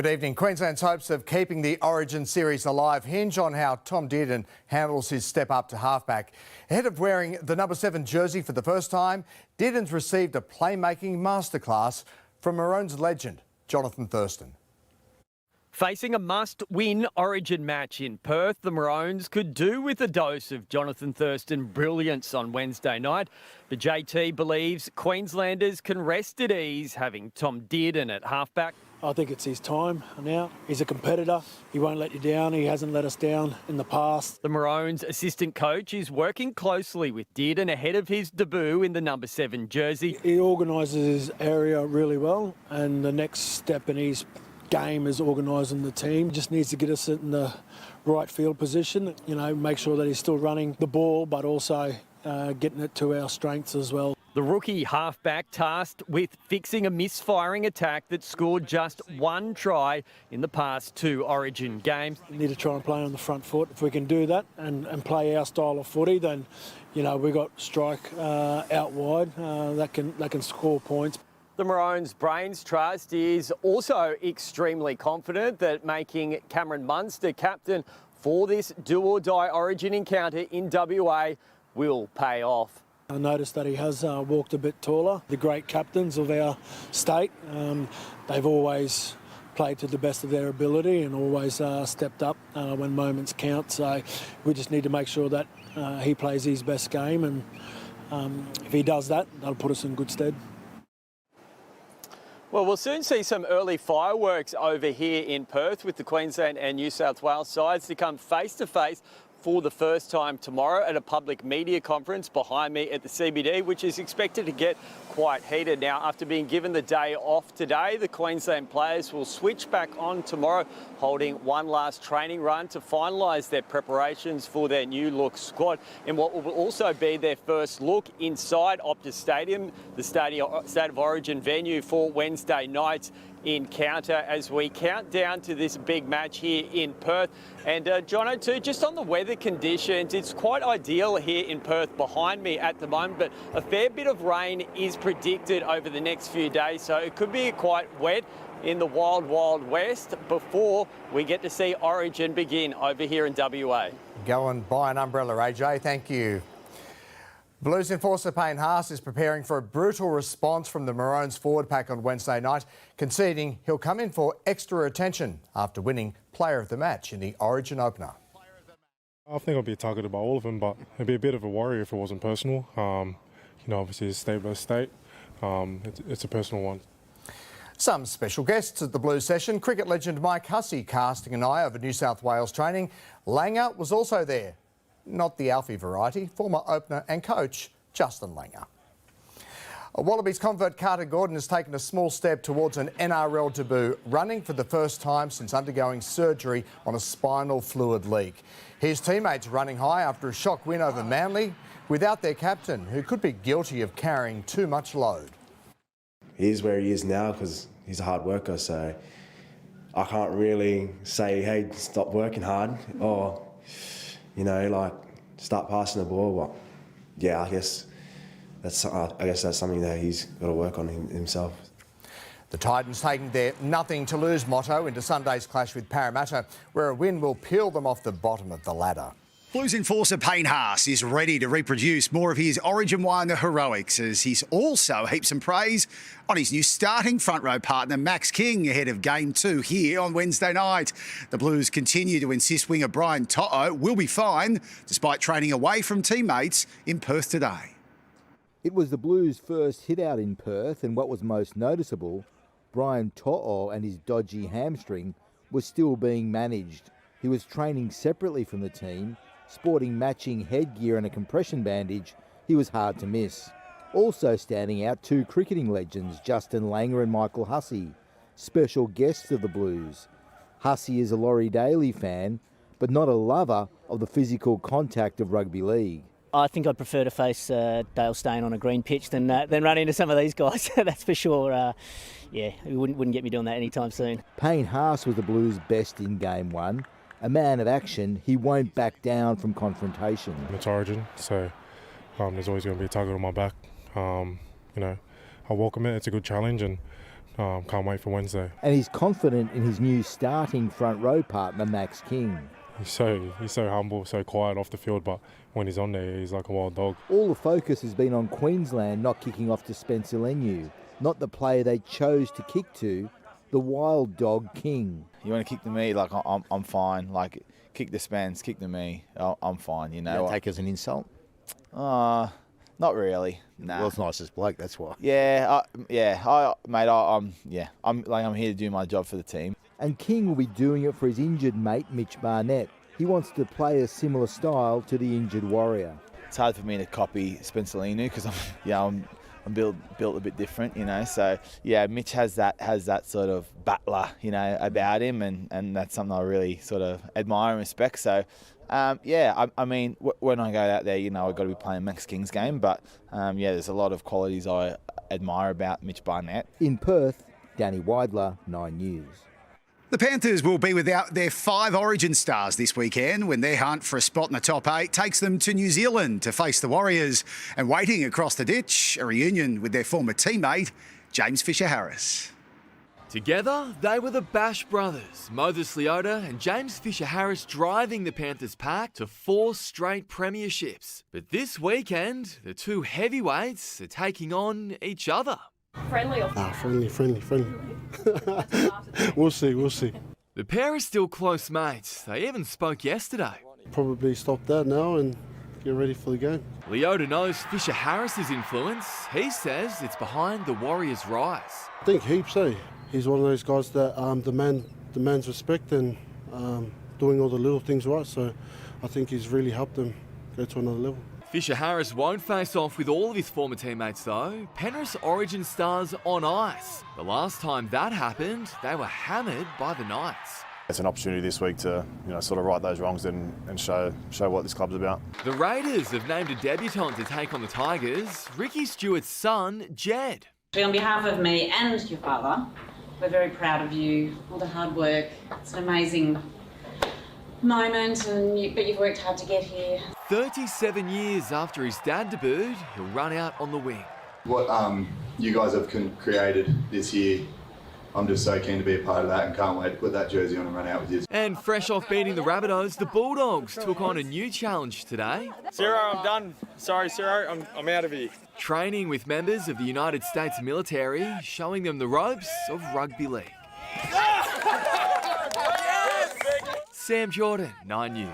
Good evening. Queensland's hopes of keeping the Origin series alive hinge on how Tom Dearden handles his step up to halfback. Ahead of wearing the number 7 jersey for the first time, Dearden's received a playmaking masterclass from Maroons legend Johnathan Thurston. Facing a must-win Origin match in Perth, the Maroons could do with a dose of Johnathan Thurston brilliance on Wednesday night. But JT believes Queenslanders can rest at ease having Tom Dearden at halfback. I think it's his time now. He's a competitor. He won't let you down. He hasn't let us down in the past. The Maroons assistant coach is working closely with Dearden ahead of his debut in the number 7 jersey. He organises his area really well, and the next step in his game is organising the team. Just needs to get us in the right field position, make sure that he's still running the ball, but also getting it to our strengths as well. The rookie halfback tasked with fixing a misfiring attack that scored just 1 try in the past 2 Origin games. We need to try and play on the front foot. If we can do that and play our style of footy, then we've got strike out wide that can score points. The Maroons' brains trust is also extremely confident that making Cameron Munster captain for this do-or-die Origin encounter in WA will pay off. I noticed that he has walked a bit taller. The great captains of our state, they've always played to the best of their ability and always stepped up when moments count. So we just need to make sure that he plays his best game, and if he does that, that'll put us in good stead. Well, we'll soon see some early fireworks over here in Perth with the Queensland and New South Wales sides to come face-to-face for the first time tomorrow at a public media conference behind me at the CBD, which is expected to get quite heated. Now, after being given the day off today, the Queensland players will switch back on tomorrow, holding one last training run to finalise their preparations for their new look squad in what will also be their first look inside Optus Stadium, the State of Origin venue for Wednesday night's encounter as we count down to this big match here in Perth. And Jono, too, just on the weather conditions, it's quite ideal here in Perth behind me at the moment, but a fair bit of rain is predicted over the next few days, so it could be quite wet in the wild, wild west before we get to see Origin begin over here in WA. Go and buy an umbrella, AJ. Thank you. Blues enforcer Payne Hargreave is preparing for a brutal response from the Maroons forward pack on Wednesday night, conceding he'll come in for extra attention after winning Player of the Match in the Origin opener. I think I'll be targeted by all of them, but it'd be a bit of a worry if it wasn't personal. Obviously it's state by state. It's a personal one. Some special guests at the Blues session. Cricket legend Mike Hussey casting an eye over New South Wales training. Langer was also there. Not the Alfie variety, former opener and coach Justin Langer. Wallabies convert Carter Gordon has taken a small step towards an NRL debut, running for the first time since undergoing surgery on a spinal fluid leak. His teammates running high after a shock win over Manly without their captain, who could be guilty of carrying too much load. He is where he is now because he's a hard worker, so I can't really say, hey, stop working hard or start passing the ball. But yeah, I guess that's something that he's got to work on himself. The Titans taking their nothing to lose motto into Sunday's clash with Parramatta, where a win will peel them off the bottom of the ladder. Blues enforcer Payne Hargreave is ready to reproduce more of his Origin 1 heroics, as he's also heaped some praise on his new starting front row partner Max King ahead of Game 2 here on Wednesday night. The Blues continue to insist winger Brian To'o will be fine, despite training away from teammates in Perth today. It was the Blues' first hit out in Perth, and what was most noticeable, Brian To'o and his dodgy hamstring was still being managed. He was training separately from the team, sporting matching headgear and a compression bandage. He was hard to miss. Also standing out, 2 cricketing legends, Justin Langer and Michael Hussey, special guests of the Blues. Hussey is a Laurie Daly fan, but not a lover of the physical contact of rugby league. I think I'd prefer to face Dale Steyn on a green pitch than run into some of these guys, that's for sure. Yeah, he wouldn't get me doing that anytime soon. Payne Hargreave was the Blues' best in Game 1. A man of action, he won't back down from confrontation. It's Origin, so there's always going to be a target on my back. I welcome it. It's a good challenge, and Can't wait for Wednesday. And he's confident in his new starting front row partner, Max King. He's so humble, so quiet off the field, but when he's on there, he's like a wild dog. All the focus has been on Queensland not kicking off to Spencer Leniu, not the player they chose to kick to, the wild dog King. You want to kick to me, like I'm fine. Like kick the Spence, kick to me, I'm fine. You know. You take as an insult? Not really. Nah. Well, it's nicest bloke, that's why. I'm here to do my job for the team. And King will be doing it for his injured mate, Mitch Barnett. He wants to play a similar style to the injured Warrior. It's hard for me to copy Spencer Leniu because I'm built a bit different, you know. So yeah, Mitch has that sort of battler, you know, about him, and that's something I really sort of admire and respect. So I mean, when I go out there, you know, I've got to be playing Max King's game, but there's a lot of qualities I admire about Mitch Barnett. In Perth, Danny Weidler, 9 News. The Panthers will be without their 5 Origin stars this weekend when their hunt for a spot in the top 8 takes them to New Zealand to face the Warriors. And waiting across the ditch, a reunion with their former teammate, James Fisher-Harris. Together, they were the Bash brothers, Moses Leota and James Fisher-Harris, driving the Panthers pack to 4 straight premierships. But this weekend, the 2 heavyweights are taking on each other. Friendly. We'll see. The pair are still close mates. They even spoke yesterday. Probably stop that now and get ready for the game. Leota knows Fisher-Harris's influence. He says it's behind the Warriors' rise. I think heaps, He's one of those guys that demands respect and doing all the little things right. So I think he's really helped them go to another level. Fisher-Harris won't face off with all of his former teammates though. Penrith's Origin stars on ice. The last time that happened, they were hammered by the Knights. It's an opportunity this week to, sort of right those wrongs and show what this club's about. The Raiders have named a debutant to take on the Tigers, Ricky Stewart's son, Jed. On behalf of me and your father, we're very proud of you, all the hard work. It's an amazing moment, but you've worked hard to get here. 37 years after his dad debuted, he'll run out on the wing. What you guys have created this year, I'm just so keen to be a part of that and can't wait to put that jersey on and run out with you. And fresh off beating the Rabbitohs, the Bulldogs took on a new challenge today. Ciro, I'm done. Sorry, Ciro, I'm out of here. Training with members of the United States military, showing them the ropes of rugby league. Sam Jordan, 9 News.